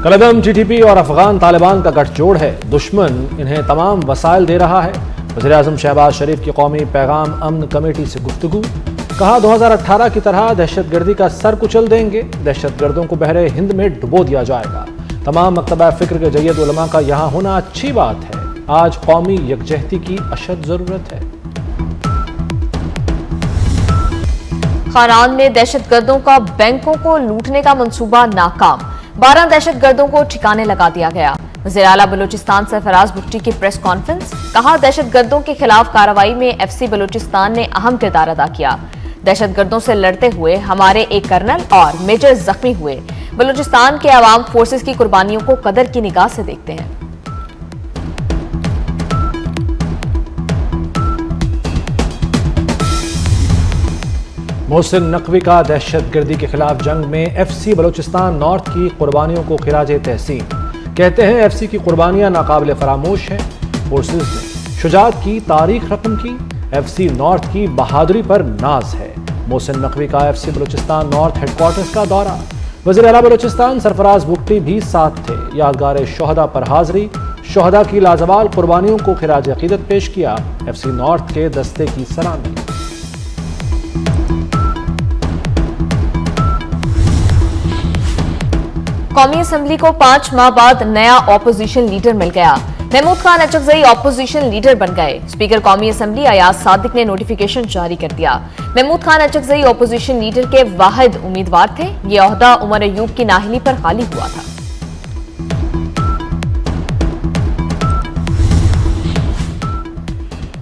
कलदम TTP और अफगान तालिबान का गठजोड़ है। दुश्मन इन्हें तमाम वसाइल दे रहा है। वज़ीर-ए-आज़म शहबाज शरीफ की कौमी पैगाम अमन कमेटी से गुफ्तगू। कहा 2018 की तरह दहशतगर्दी का सर कुचल देंगे। दहशतगर्दों को बहरे हिंद में डुबो दिया जाएगा। तमाम मकतबा फ़िक्र के जय्यद उलमा का यहाँ होना अच्छी बात है। आज कौमी यकजहती की अशद ज़रूरत है। खारान में दहशतगर्दों का बैंकों को लूटने का मंसूबा नाकाम। 12 दहशतगर्दों को ठिकाने लगा दिया गया। वज़ीर आला बलूचिस्तान सरफराज भुट्टी की प्रेस कॉन्फ्रेंस। कहा दहशतगर्दों के खिलाफ कार्रवाई में FC बलूचिस्तान ने अहम किरदार अदा किया। दहशतगर्दों से लड़ते हुए हमारे एक कर्नल और मेजर जख्मी हुए। बलूचिस्तान के अवाम फोर्सेस की कुर्बानियों को कदर की निगाह से देखते हैं। मोहसिन नकवी का दहशतगर्दी के खिलाफ जंग में FC बलूचिस्तान नॉर्थ की कुर्बानियों को खिराजे तहसीन। कहते हैं FC की कुर्बानियां नाकाबिले फरामोश हैं। फोर्सेस ने शुजाअत की तारीख रकम की। FC नॉर्थ की बहादुरी पर नाज है। मोहसिन नकवी का FC बलूचिस्तान नॉर्थ हेडक्वार्टर्स का दौरा। वज़ीर आला बलूचिस्तान सरफराज भुट्टी भी साथ थे। यादगार शोहदा पर हाजिरी। शोहदा की लाजवाल कुर्बानियों को खिराज अकीदत पेश किया। FC नॉर्थ के दस्ते की सलामी। कौमी असेंबली को 5 माह बाद नया ऑपोजिशन लीडर मिल गया। महमूद खान अचकजई ऑपोजिशन लीडर बन गए। स्पीकर कौमी असेंबली अयाज सादिक ने नोटिफिकेशन जारी कर दिया। महमूद खान अचकजई ऑपोजिशन लीडर के वाहिद उम्मीदवार थे। ये ओहदा उमर अयूब की नाहली पर खाली हुआ था।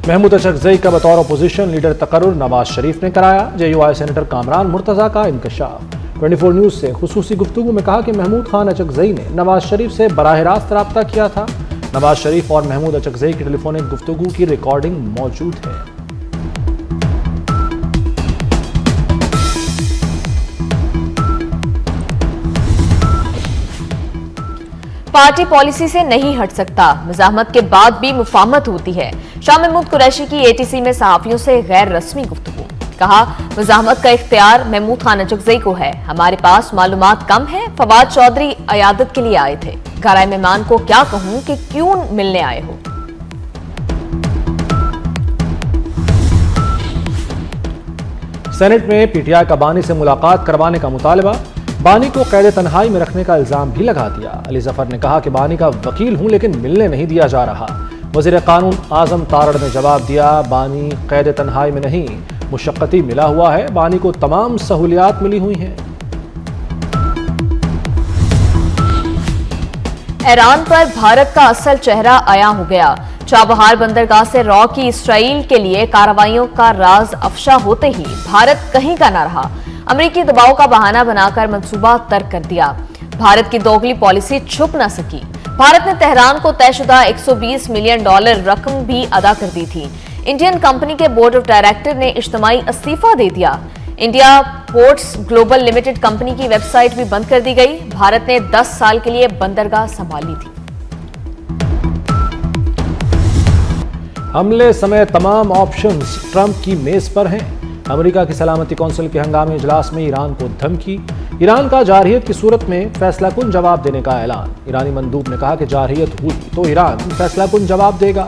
महमूद अचकजई का बतौर अपोजिशन लीडर तकर्रुर नवाज शरीफ ने कराया। JUI सेनेटर कामरान मुर्तजा का इंकशाफ। 24 न्यूज से खुसूसी गुफ्तगू में कहा कि महमूद खान अचकजई ने नवाज शरीफ से बराह रास्त राब्ता किया था। नवाज शरीफ और महमूद अचकजई की टेलीफोनिक गुफ्तगू की रिकॉर्डिंग मौजूद है। पार्टी पॉलिसी से नहीं हट सकता। मज़ाहमत के बाद भी मुफाहमत होती है। शाह महमूद कुरैशी की ATC में सहाफियों से गैर रस्मी गुफ्तगू। कहा मज़ाहमत का इख्तियार महमूद खान अचकजई को है। हमारे पास मालूमात कम है। फवाद चौधरी अयादत के लिए आए थे। घर आए मेहमान को क्या कहूं कि क्यों मिलने आए हो। सेनेट में PTI का बानी से मुलाकात करवाने का मुतालबा। बानी को कैद तन्हाई में रखने का इल्जाम भी लगा दिया। अली जफर ने कहा कि बानी का वकील हूं लेकिन मिलने नहीं दिया जा रहा। वज़ीर कानून आजम तारड़ ने जवाब दिया बानी कैद तन्हाई में नहीं, मुशक्कती मिला हुआ है। बानी को तमाम सहूलियात मिली हुई हैं। ईरान पर भारत का असल चेहरा आया हो गया। चाबहार बंदरगाह से रॉ की इसराइल के लिए कार्रवाइयों का राज अफशा होते ही भारत कहीं का न रहा। अमेरिकी दबाव का बहाना बनाकर मंसूबा तर्क कर दिया। भारत की दोगली पॉलिसी छुप न सकी। भारत ने तेहरान को तयशुदा $120 मिलियन रकम भी अदा कर दी थी। इंडियन कंपनी के बोर्ड ऑफ डायरेक्टर ने इज्तिमाई इस्तीफा दे दिया। India ports global limited company की वेबसाइट भी बंद कर दी गई। भारत ने 10 साल के लिए बंदरगाह संभाली थी। हमले समय तमाम ऑप्शंस ट्रंप की मेज पर हैं। अमेरिका की सलामती कौंसिल के हंगामी इजलास में ईरान को धमकी। ईरान का जारहियत की सूरत में फैसलाकुन जवाब देने का ऐलान। ईरानी मंदूब ने कहा कि जारहियत हुई तो ईरान फैसलाकुन जवाब देगा।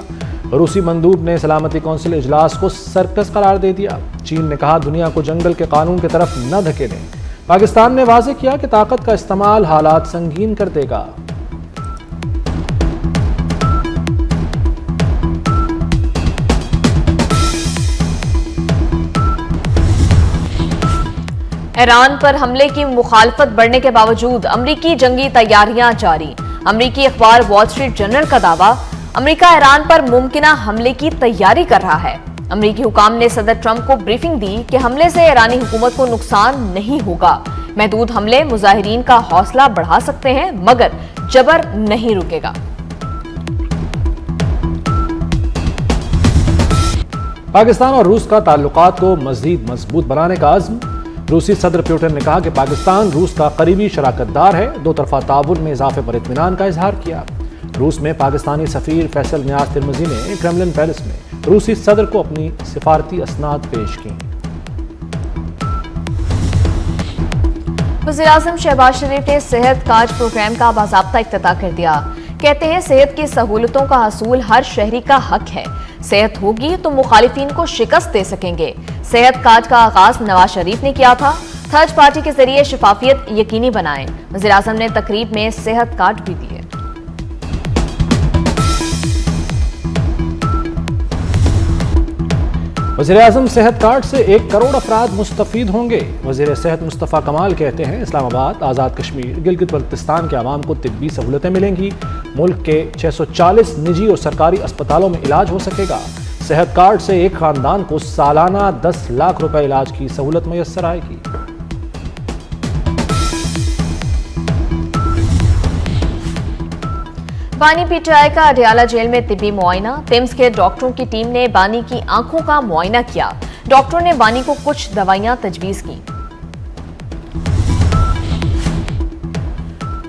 रूसी मंदूब ने सलामती कौंसिल इजलास को सर्कस करार दे दिया। चीन ने कहा दुनिया को जंगल के कानून की तरफ न धकेलें। पाकिस्तान ने वाज़ेह किया कि ताकत का इस्तेमाल हालात संगीन कर देगा। ईरान पर हमले की मुखालफत बढ़ने के बावजूद अमरीकी जंगी तैयारियां जारी। अमरीकी अखबार वॉल स्ट्रीट जर्नल का दावा, अमरीका ईरान पर मुमकिना हमले की तैयारी कर रहा है। अमरीकी हुकाम ने सदर ट्रंप को ब्रीफिंग दी कि हमले से ईरानी हुकूमत को नुकसान नहीं होगा। महदूद हमले मुजाहिरीन का हौसला बढ़ा सकते हैं मगर जबर नहीं रुकेगा। पाकिस्तान और रूस का ताल्लुकात को मजीद मजबूत बनाने का अज़्म। रूसी सदर पुतिन ने कहा कि पाकिस्तान रूस का करीबी शराकतदार है। दो तरफा ताउन में इजाफे पर इत्मीनान का इजहार किया। रूस में पाकिस्तानी सफीर फैसल नियाज तिरमिज़ी ने क्रेमलिन पैलेस में रूसी सदर को अपनी सिफारती असनाद पेश की। वज़ीर-ए-आज़म शहबाज शरीफ ने सेहत कार्ड प्रोग्राम का बाज़ाब्ता इफ्तिताह कर दिया। कहते हैं सेहत की सहूलतों का हसूल हर शहरी का हक है। सेहत होगी तो मुखालिफिन को शिकस्त दे सकेंगे। सेहत कार्ड का आगाज नवाज शरीफ ने किया था। थर्ड पार्टी के जरिए शफाफियत यकीनी बनाएं। वज़ीर-ए-आज़म ने तकरीब में सेहत कार्ड भी दिए। वज़ीर-ए-आज़म सेहत कार्ड से 1 करोड़ अफराद मुस्तफीद होंगे। वज़ीर सेहत मुस्तफ़ा कमाल कहते हैं इस्लामाबाद, आज़ाद कश्मीर, गिलगित बल्तिस्तान के अवाम को तिब्बी सहूलतें मिलेंगी। मुल्क के 640 निजी और सरकारी अस्पतालों में इलाज हो सकेगा। सेहत कार्ड से एक खानदान को सालाना 10 लाख रुपए इलाज की सहूलत मैसर आएगी। बानी पीटीआई का अडियाला जेल में तिब्बी मुआयना। तिम्स के डॉक्टरों की टीम ने बानी की आंखों का मुआयना किया। डॉक्टरों ने बानी को कुछ दवाइयां तजवीज की।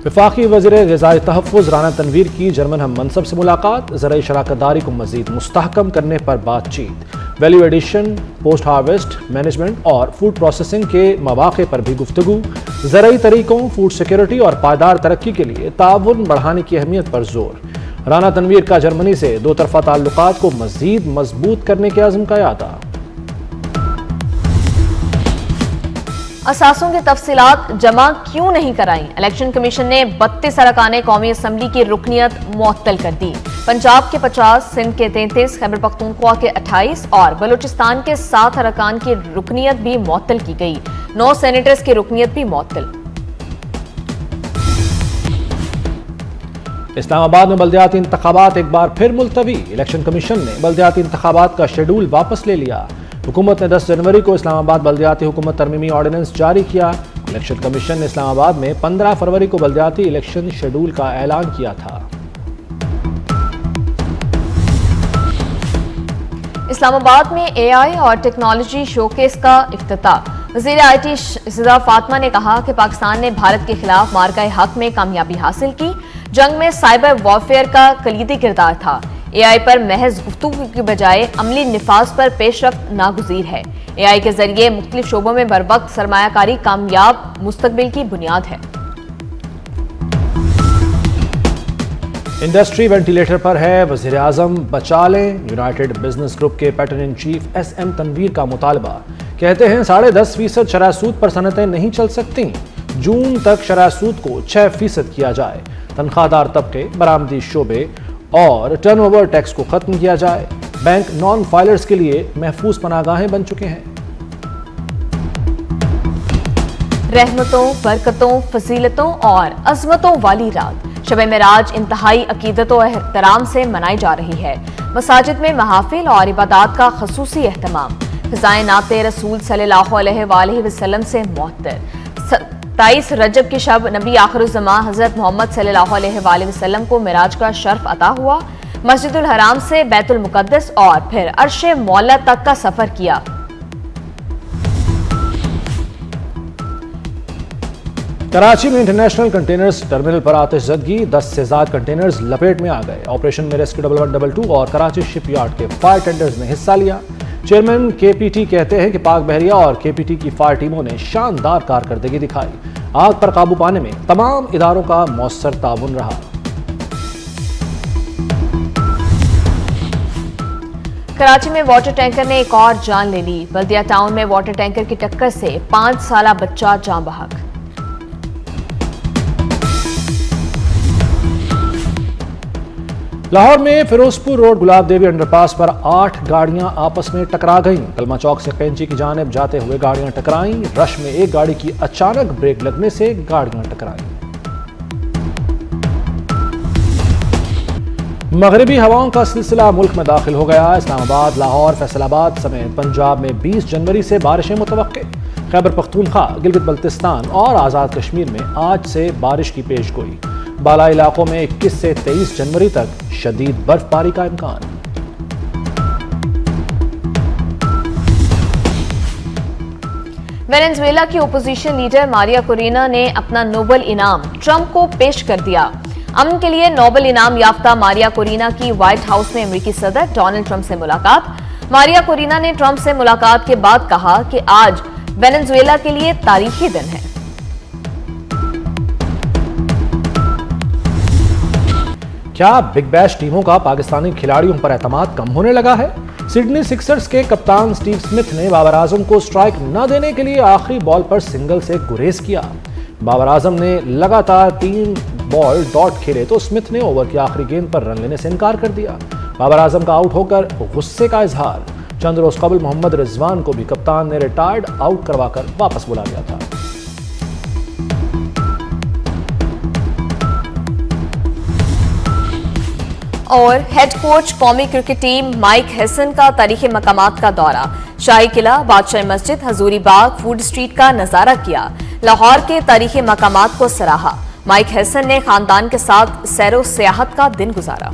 वफाकी वज़ीर ग़िज़ाई तहफ़्फ़ुज़ राना तनवीर की जर्मन हम मनसब से मुलाकात। ज़राई शराकतदारी को मज़ीद मुस्तहकम करने पर बातचीत। Value addition, post harvest management और फूड प्रोसेसिंग के मौक़े पर भी गुफ्तगू। ज़राई तरीकों, फूड सिक्योरिटी और पायदार तरक्की के लिए ताउन बढ़ाने की अहमियत पर जोर। राना तनवीर का जर्मनी से दो तरफ़ा ताल्लुकात को मज़ीद मजबूत करने के अज़्म का यादा। असासों की तफसीलात जमा क्यों नहीं कराई? इलेक्शन कमीशन ने 32 अरकान कौमी असम्बली की रुकनियत मुअत्तल कर दी। पंजाब के 50, सिंध के 33, खैबर पख्तूनख्वा के 28 और बलूचिस्तान के 7 अरकान की रुकनियत भी मुअत्तल की गई। 9 सेनेटर्स की रुकनियत भी मुअत्तल। इस्लामाबाद में बल्दियाती इंतखाबात एक बार फिर मुलतवी। इलेक्शन कमीशन ने बल्दियाती इंतखाबात का शेड्यूल वापस ले लिया। हुकूमत ने 10 जनवरी को इस्लामाबाद बल्दियाती हुकूमत तरमीमी ऑर्डिनेंस जारी किया। इलेक्शन कमीशन ने इस्लामाबाद में 15 फरवरी को बल्दियाती इलेक्शन शेड्यूल का ऐलान किया था। इस्लामाबाद में एआई और टेक्नोलॉजी शोकेस का इफ्तिताह। वज़ीर आईटी शिदा फातिमा ने कहा कि पाकिस्तान ने भारत के खिलाफ मार्का हक में कामयाबी हासिल की। जंग में साइबर वॉरफेयर का कलीदी किरदार था। एआई पर महज गुफ्तगू की बजाय अमली निफाज पर पेशरफ्त नागुज़ीर है। एआई के जरिए मुख्तलिफ शोबों में बरवक्त सरमायाकारी कामयाब मुस्तकबिल की बुनियाद है। इंडस्ट्री वेंटिलेटर पर है, वज़ीर आज़म बचा लें। यूनाइटेड बिजनेस ग्रुप के patron in chief SM Tanveer का मुतालबा। कहते हैं 10.5% शरह सूद पर सनतें नहीं चल सकती। जून तक शरह सूद को 6% किया जाए। तनख्वाहदार तबके, बरामदी शोबे और टर्नओवर टैक्स को खत्म किया जाए। बैंक नॉन फाइलर्स के लिए महफूज पनागाहें बन चुके हैं। रहमतों, बरकतों, फजीलतों और अजमतों वाली रात शब मेराज इंतहाई अकीदत और एहतराम से मनाई जा रही है। मसाजिद में महाफिल और इबादत का खसूसी एहतमाम। फ़िज़ाए नाते रसूल सल्लल्लाहु अलैहि वसल्लम से मुअत्तर। 27 रजब की शब नबी आखिरुज़्ज़मा हज़रत मोहम्मद सल्लल्लाहु अलैहि वसल्लम को मिराज का शर्फ अता हुआ। मस्जिदुल हराम से बैतुल मुक़द्दस और फिर अर्शे मौला तक का सफर किया। कराची में इंटरनेशनल कंटेनर्स टर्मिनल पर आतिशज़दगी। 10 से ज़्यादा कंटेनर्स लपेट में आ गए। ऑपरेशन में रेस्क्यू 1122 और कराची शिपयार्ड के फायर टेंडर्स ने हिस्सा लिया। चेयरमैन KPT कहते हैं कि पाक बहरिया और KPT की फायर टीमों ने शानदार कारकर्दगी दिखाई। आग पर काबू पाने में तमाम इदारों का मौसर ताउन रहा। कराची में वाटर टैंकर ने एक और जान ले ली। बल्दिया टाउन में वाटर टैंकर की टक्कर से 5 साला बच्चा जान बहक। लाहौर में फिरोजपुर रोड गुलाब देवी अंडरपास पर 8 गाड़ियां आपस में टकरा गईं। कलमा चौक से कैंची की जानिब जाते हुए गाड़ियां टकराईं। रश में एक गाड़ी की अचानक ब्रेक लगने से गाड़ियां टकराईं। मगरिबी हवाओं का सिलसिला मुल्क में दाखिल हो गया। इस्लामाबाद, लाहौर, फैसलाबाद समेत पंजाब में 20 जनवरी से बारिशें मुतवक्के। खैबर पख्तूनख्वा, गिलगित बल्तिस्तान और आज़ाद कश्मीर में आज से बारिश की पेशगोई। बाला इलाकों में 21 से 23 जनवरी तक शदीद बर्फबारी का इम्कान। वेनेजुएला की ओपोजिशन लीडर मारिया कोरिना ने अपना नोबेल इनाम ट्रंप को पेश कर दिया। अमन के लिए नोबेल इनाम याफ्ता मारिया कोरिना की व्हाइट हाउस में अमेरिकी सदर डोनाल्ड ट्रंप से मुलाकात। मारिया कोरिना ने ट्रंप से मुलाकात के बाद कहा कि आज वेनेजुएला के लिए तारीखी दिन है। क्या बिग बैश टीमों का पाकिस्तानी खिलाड़ियों पर एतमाद कम होने लगा है? सिडनी सिक्सर्स के कप्तान स्टीव स्मिथ ने बाबर आजम को स्ट्राइक न देने के लिए आखिरी बॉल पर सिंगल से गुरेज किया। बाबर आजम ने लगातार 3 बॉल डॉट खेले तो स्मिथ ने ओवर की आखिरी गेंद पर रन लेने से इनकार कर दिया। बाबर आजम का आउट होकर गुस्से का इजहार। चंद रोज कबल मोहम्मद रिजवान को भी कप्तान ने रिटायर्ड आउट करवाकर वापस बुला लिया था। और हेड कोच कौमी क्रिकेट टीम माइक हेसन का तारीखी मकामात का दौरा। शाही किला, बादशाही मस्जिद, हजूरी बाग, फूड स्ट्रीट का नजारा किया। लाहौर के तारीखी मकामात को सराहा। माइक हेसन ने खानदान के साथ सैरो सियाहत का दिन गुजारा।